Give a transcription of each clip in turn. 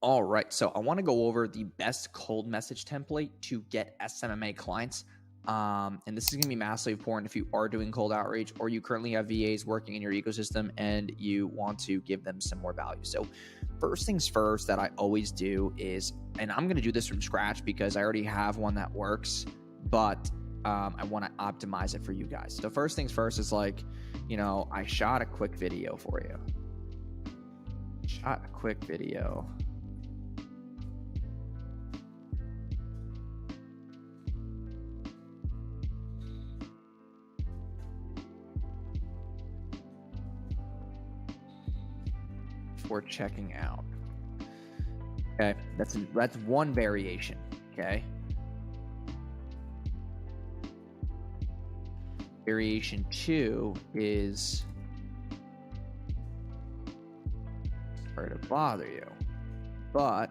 All right, so I want to go over the best cold message template to get SMMA clients. And this is going to be massively important if you are doing cold outreach or you currently have VAs working in your ecosystem and you want to give them some more value. So first things first that I always do is, and I'm going to do this from scratch because I already have one that works, but I want to optimize it for you guys. So first things first is like, I shot a quick video for you. For checking out. Okay, that's one variation. Okay. Variation 2 is sorry to bother you, but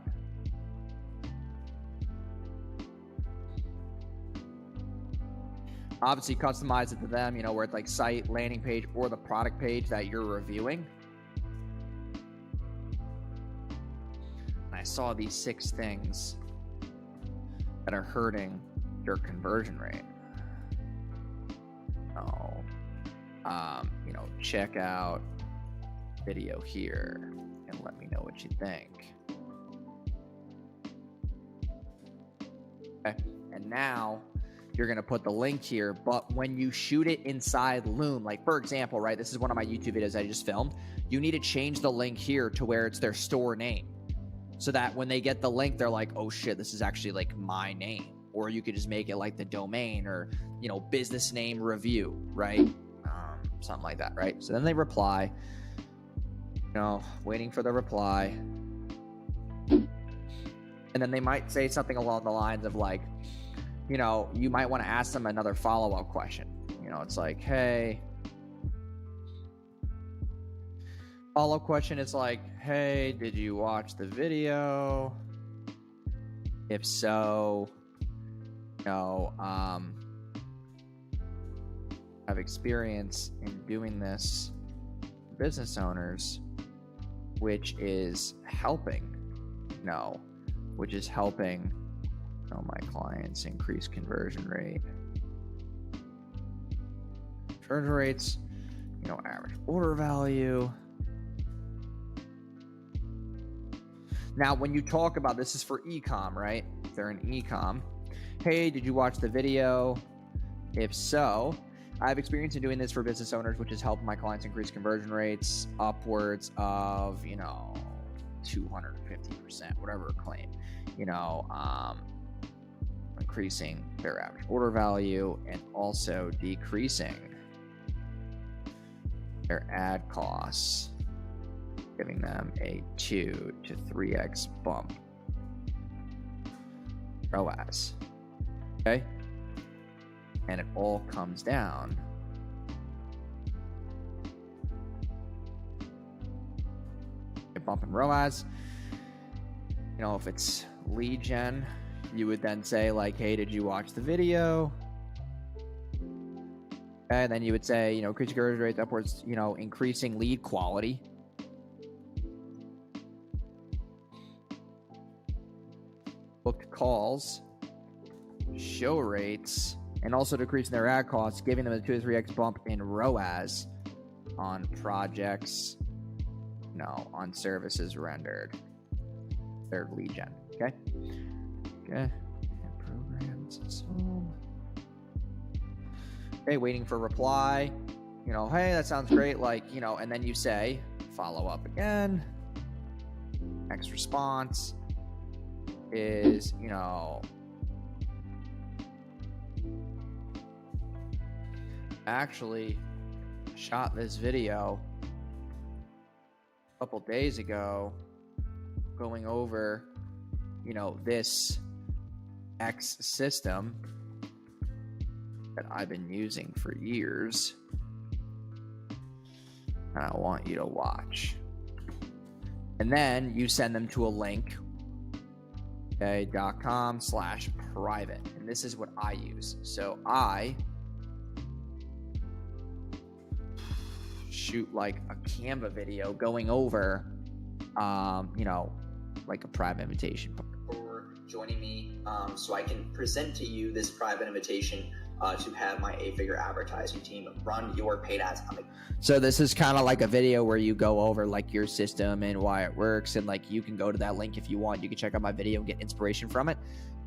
obviously customize it to them, where it's like site, landing page, or the product page that you're reviewing. I saw these 6 things that are hurting your conversion rate. Check out video here and let me know what you think. Okay, and now you're going to put the link here, but when you shoot it inside Loom, like for example, right, this is one of my YouTube videos I just filmed, you need to change the link here to where it's their store name, so that when they get the link, they're like, oh shit, this is actually like my name. Or you could just make it like the domain or, business name review, right? Something like that, right? So then they reply, waiting for the reply. And then they might say something along the lines of like, you might want to ask them another follow-up question. It's like, hey, follow-up question is like, hey, did you watch the video? If so, have experience in doing this for business owners, which is helping my clients increase conversion rate. Conversion rates, average order value. Now, when you talk about this is for e-com, right? If they're in e-com, hey, did you watch the video? If so, I have experience in doing this for business owners, which has helped my clients increase conversion rates upwards of, 250%, whatever claim, increasing their average order value and also decreasing their ad costs, giving them a 2 to 3x bump ROAS. Okay. And it all comes down a bump in ROAS. If it's lead gen, you would then say like, hey, did you watch the video? And then you would say, increasing conversion rates upwards, increasing lead quality. Booked calls, show rates, and also decreasing their ad costs, giving them a 2 to 3x bump in ROAS on projects, on services rendered. Their lead gen. Okay. And programs. Okay, waiting for reply. Hey, that sounds great. And then you say, follow up again. Next response is, actually shot this video a couple days ago going over, this X system that I've been using for years. And I want you to watch. And then you send them to a link, okay, .com/private. And this is what I use. So I shoot like a Canva video going over, like a private invitation for joining me, so I can present to you this private invitation to have my 8-figure advertising team run your paid ads. So this is kind of like a video where you go over like your system and why it works, and like you can go to that link if you want. You can check out my video and get inspiration from it.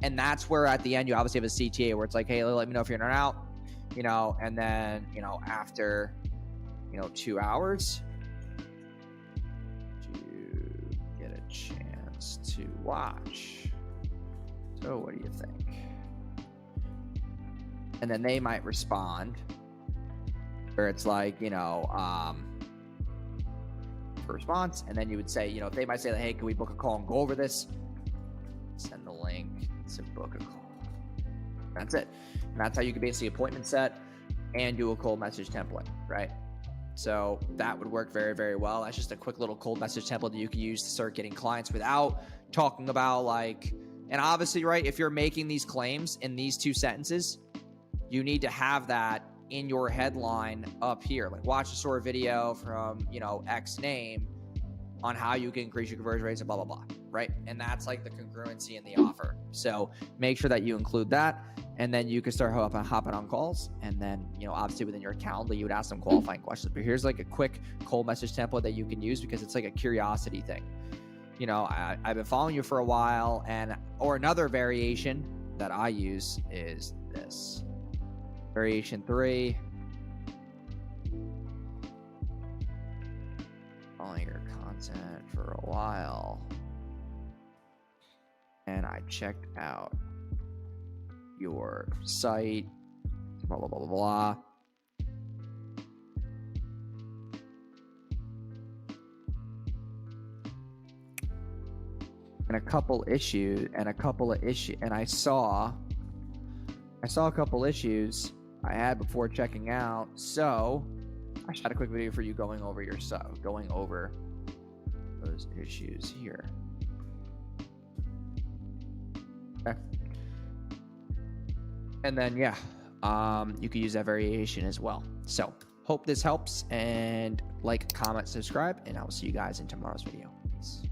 And that's where at the end you obviously have a CTA where it's like, hey, let me know if you're in or out, you know, and then, you know, after, you know, 2 hours to get a chance to watch. So what do you think? And then they might respond, where it's like, you know, for response, and then you would say, you know, they might say, hey, can we book a call and go over this? Send the link to book a call. That's it. And that's how you can basically appointment set and do a cold message template, right? So that would work very, very well. That's just a quick little cold message template that you can use to start getting clients without talking about like, and obviously, right, if you're making these claims in these 2 sentences, you need to have that in your headline up here. Like, watch a short video from, you know, X name on how you can increase your conversion rates and blah, blah, blah, right? And that's like the congruency in the offer. So make sure that you include that, and then you can start hopping on calls. And then, you know, obviously within your Calendly, you would ask some qualifying questions. But here's like a quick cold message template that you can use because it's like a curiosity thing. You know, I've been following you for a while, or another variation that I use is this. Variation 3. Following your content for a while, and I checked out your site, blah, blah, blah, blah, blah. And a couple issues, and I saw a couple issues I had before checking out. So I shot a quick video for you going over those issues here. Okay. And then, yeah, you can use that variation as well. So hope this helps, and like, comment, subscribe, and I'll see you guys in tomorrow's video. Peace.